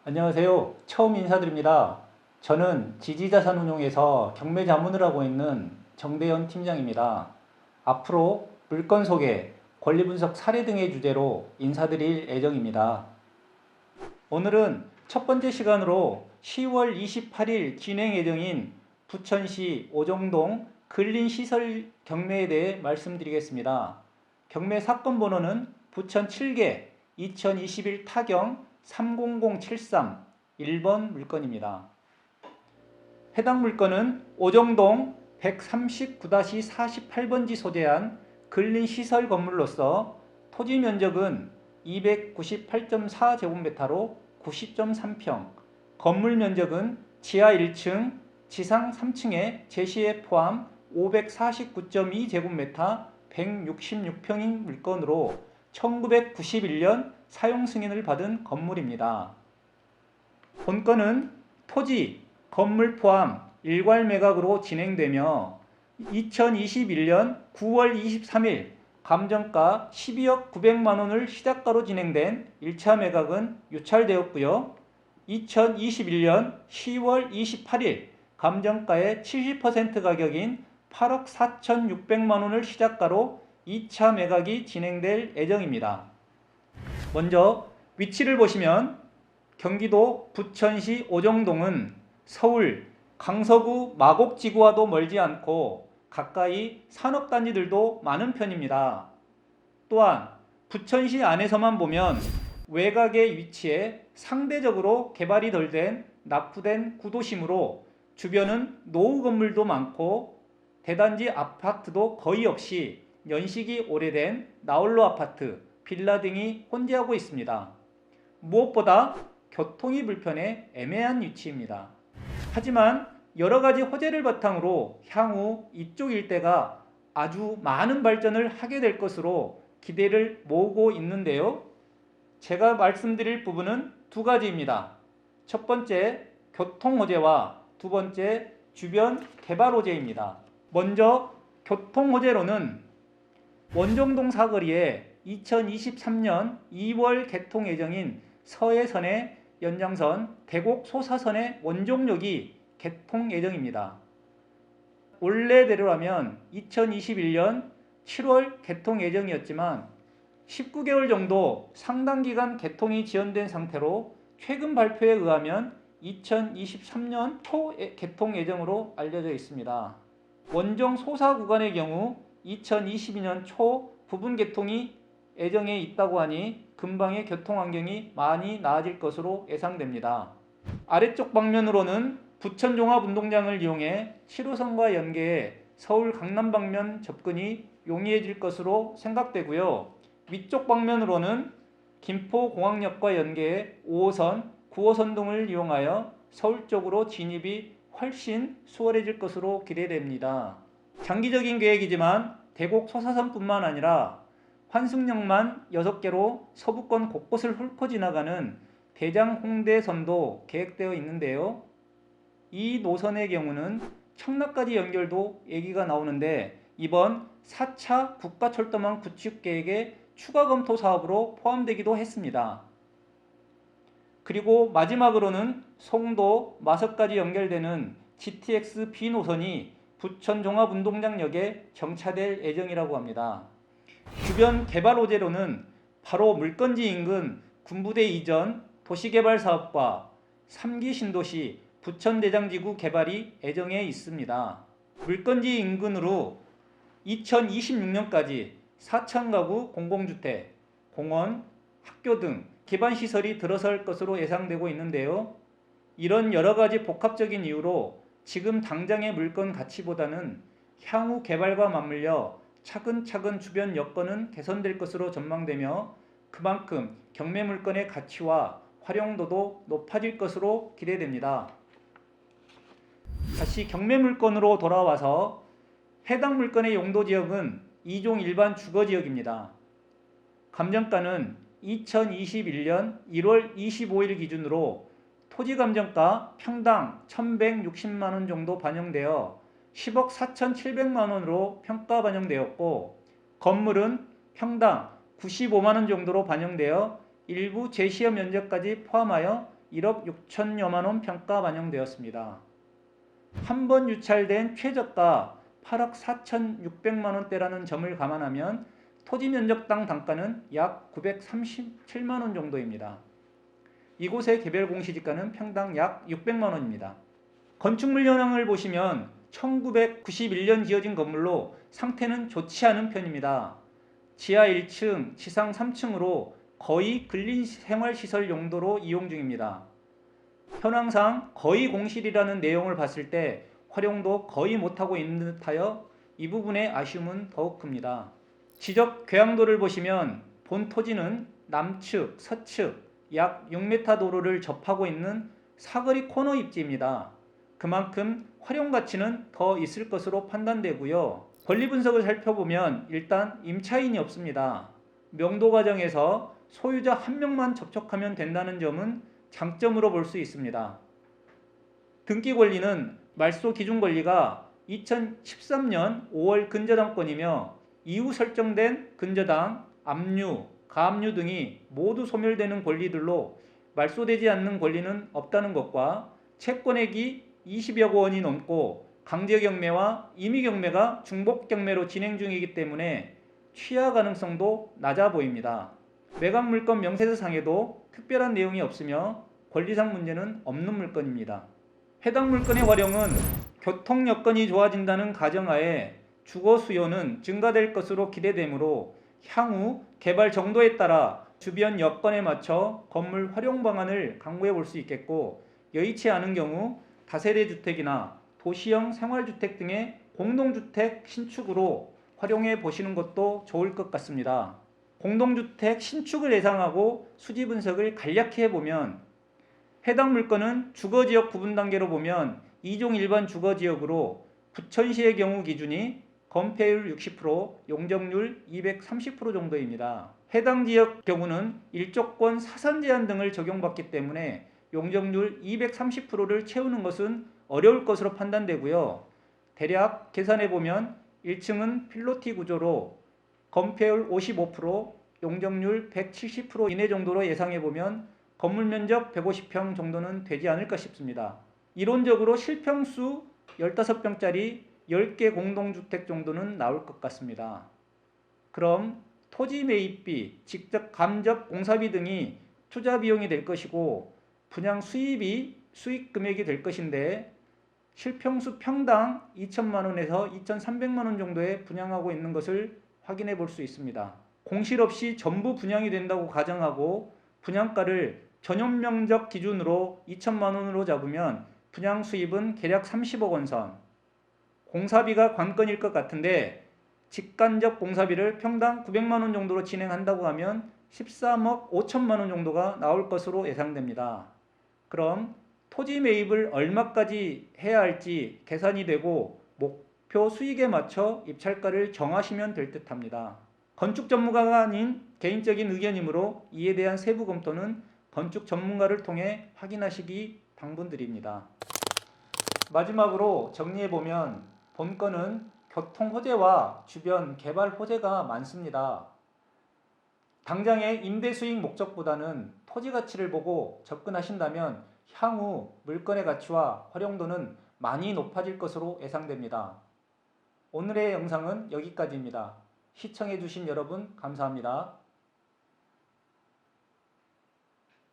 안녕하세요. 처음 인사드립니다. 저는 지지자산운용에서 경매자문을 하고 있는 정대현 팀장입니다. 앞으로 물건 소개, 권리분석 사례 등의 주제로 인사드릴 예정입니다. 오늘은 첫 번째 시간으로 10월 28일 진행 예정인 부천시 오정동 근린시설 경매에 대해 말씀드리겠습니다. 경매 사건 번호는 부천 7개 2021 타경 30073 1번 물건입니다. 해당 물건은 오정동 139-48번지 소재한 근린시설 건물로서 토지 면적은 298.4제곱미터로 90.3평, 건물 면적은 지하 1층, 지상 3층에 제시에 포함 549.2제곱미터 166평인 물건으로 1991년 사용 승인을 받은 건물입니다. 본건은 토지, 건물 포함 일괄 매각으로 진행되며 2021년 9월 23일 감정가 12억 900만 원을 시작가로 진행된 1차 매각은 유찰되었고요. 2021년 10월 28일 감정가의 70% 가격인 8억 4,600만 원을 시작가로 2차 매각이 진행될 예정입니다. 먼저 위치를 보시면 경기도 부천시 오정동은 서울 강서구 마곡지구와도 멀지 않고 가까이 산업단지들도 많은 편입니다. 또한 부천시 안에서만 보면 외곽에 위치해 상대적으로 개발이 덜 된 낙후된 구도심으로 주변은 노후 건물도 많고 대단지 아파트도 거의 없이 연식이 오래된 나홀로 아파트, 빌라 등이 혼재하고 있습니다. 무엇보다 교통이 불편해 애매한 위치입니다. 하지만 여러가지 호재를 바탕으로 향후 이쪽 일대가 아주 많은 발전을 하게 될 것으로 기대를 모으고 있는데요. 제가 말씀드릴 부분은 두 가지입니다. 첫 번째, 교통 호재와 두 번째, 주변 개발 호재입니다. 먼저 교통 호재로는 원정동 사거리에 2023년 2월 개통 예정인 서해선의 연장선 대곡 소사선의 원종역이 개통 예정입니다. 원래대로라면 2021년 7월 개통 예정이었지만 19개월 정도 상당 기간 개통이 지연된 상태로 최근 발표에 의하면 2023년 초 개통 예정으로 알려져 있습니다. 원정 소사 구간의 경우 2022년 초 부분 개통이 예정에 있다고 하니 근방의 교통 환경이 많이 나아질 것으로 예상됩니다. 아래쪽 방면으로는 부천 종합운동장을 이용해 7호선과 연계해 서울 강남 방면 접근이 용이해질 것으로 생각되고요. 위쪽 방면으로는 김포공항역과 연계해 5호선, 9호선 등을 이용하여 서울 쪽으로 진입이 훨씬 수월해질 것으로 기대됩니다. 장기적인 계획이지만 대곡 소사선뿐만 아니라 환승역만 6개로 서부권 곳곳을 훑고 지나가는 대장 홍대선도 계획되어 있는데요. 이 노선의 경우는 청라까지 연결도 얘기가 나오는데 이번 4차 국가철도망 구축 계획의 추가 검토 사업으로 포함되기도 했습니다. 그리고 마지막으로는 송도, 마석까지 연결되는 GTX B 노선이 부천 종합운동장역에 정차될 예정이라고 합니다. 주변 개발 호재로는 바로 물건지 인근 군부대 이전 도시개발 사업과 3기 신도시 부천대장지구 개발이 예정에 있습니다. 물건지 인근으로 2026년까지 4,000가구 공공주택, 공원, 학교 등 기반시설이 들어설 것으로 예상되고 있는데요. 이런 여러가지 복합적인 이유로 지금 당장의 물건 가치보다는 향후 개발과 맞물려 차근차근 주변 여건은 개선될 것으로 전망되며 그만큼 경매 물건의 가치와 활용도도 높아질 것으로 기대됩니다. 다시 경매 물건으로 돌아와서 해당 물건의 용도지역은 2종 일반 주거지역입니다. 감정가는 2021년 1월 25일 기준으로 토지감정가 평당 1,160만원 정도 반영되어 10억 4,700만원으로 평가 반영되었고 건물은 평당 95만원 정도로 반영되어 일부 제시어 면적까지 포함하여 1억 6천여만 원 평가 반영되었습니다. 한 번 유찰된 최저가 8억 4,600만 원대라는 점을 감안하면 토지 면적당 단가는 약 937만 원 정도입니다. 이곳의 개별 공시지가는 평당 약 600만 원입니다. 건축물 현황을 보시면 1991년 지어진 건물로 상태는 좋지 않은 편입니다. 지하 1층, 지상 3층으로 거의 근린생활시설 용도로 이용 중입니다. 현황상 거의 공실이라는 내용을 봤을 때 활용도 거의 못하고 있는 듯하여 이 부분의 아쉬움은 더욱 큽니다. 지적 궤양도를 보시면 본 토지는 남측, 서측 약 6m 도로를 접하고 있는 사거리 코너 입지입니다. 그만큼 활용 가치는 더 있을 것으로 판단되고요. 권리 분석을 살펴보면 일단 임차인이 없습니다. 명도 과정에서 소유자 한 명만 접촉하면 된다는 점은 장점으로 볼 수 있습니다. 등기 권리는 말소 기준 권리가 2013년 5월 근저당권이며 이후 설정된 근저당, 압류, 가압류 등이 모두 소멸되는 권리들로 말소되지 않는 권리는 없다는 것과 채권액이 20여 원이 넘고 강제경매와 임의경매가 중복경매로 진행 중이기 때문에 취하 가능성도 낮아 보입니다. 매각물건 명세서상에도 특별한 내용이 없으며 권리상 문제는 없는 물건입니다. 해당 물건의 활용은 교통 여건이 좋아진다는 가정하에 주거 수요는 증가될 것으로 기대되므로 향후 개발 정도에 따라 주변 여건에 맞춰 건물 활용 방안을 강구해 볼 수 있겠고, 여의치 않은 경우 다세대 주택이나 도시형 생활주택 등의 공동주택 신축으로 활용해 보시는 것도 좋을 것 같습니다. 공동주택 신축을 예상하고 수지 분석을 간략히 해보면 해당 물건은 주거지역 구분 단계로 보면 2종 일반 주거지역으로 부천시의 경우 기준이 건폐율 60%, 용적률 230% 정도입니다. 해당 지역 경우는 일조권 사산 제한 등을 적용받기 때문에 용적률 230%를 채우는 것은 어려울 것으로 판단되고요. 대략 계산해보면 1층은 필로티 구조로 건폐율 55%, 용적률 170% 이내 정도로 예상해보면 건물 면적 150평 정도는 되지 않을까 싶습니다. 이론적으로 실평수 15평짜리 10개 공동주택 정도는 나올 것 같습니다. 그럼 토지 매입비, 직접 감적 공사비 등이 투자 비용이 될 것이고 분양 수입이 수익 금액이 될 것인데 실평수 평당 2천만 원에서 2,300만 원 정도에 분양하고 있는 것을 확인해 볼 수 있습니다. 공실 없이 전부 분양이 된다고 가정하고 분양가를 전용 면적 기준으로 2천만 원으로 잡으면 분양 수입은 대략 30억 원 선. 공사비가 관건일 것 같은데 직간접 공사비를 평당 900만 원 정도로 진행한다고 하면 13억 5천만 원 정도가 나올 것으로 예상됩니다. 그럼 토지 매입을 얼마까지 해야 할지 계산이 되고 목표 수익에 맞춰 입찰가를 정하시면 될 듯합니다. 건축 전문가가 아닌 개인적인 의견이므로 이에 대한 세부 검토는 건축 전문가를 통해 확인하시기 당부드립니다. 마지막으로 정리해보면 본건은 교통 호재와 주변 개발 호재가 많습니다. 당장의 임대 수익 목적보다는 토지 가치를 보고 접근하신다면 향후 물건의 가치와 활용도는 많이 높아질 것으로 예상됩니다. 오늘의 영상은 여기까지입니다. 시청해주신 여러분 감사합니다.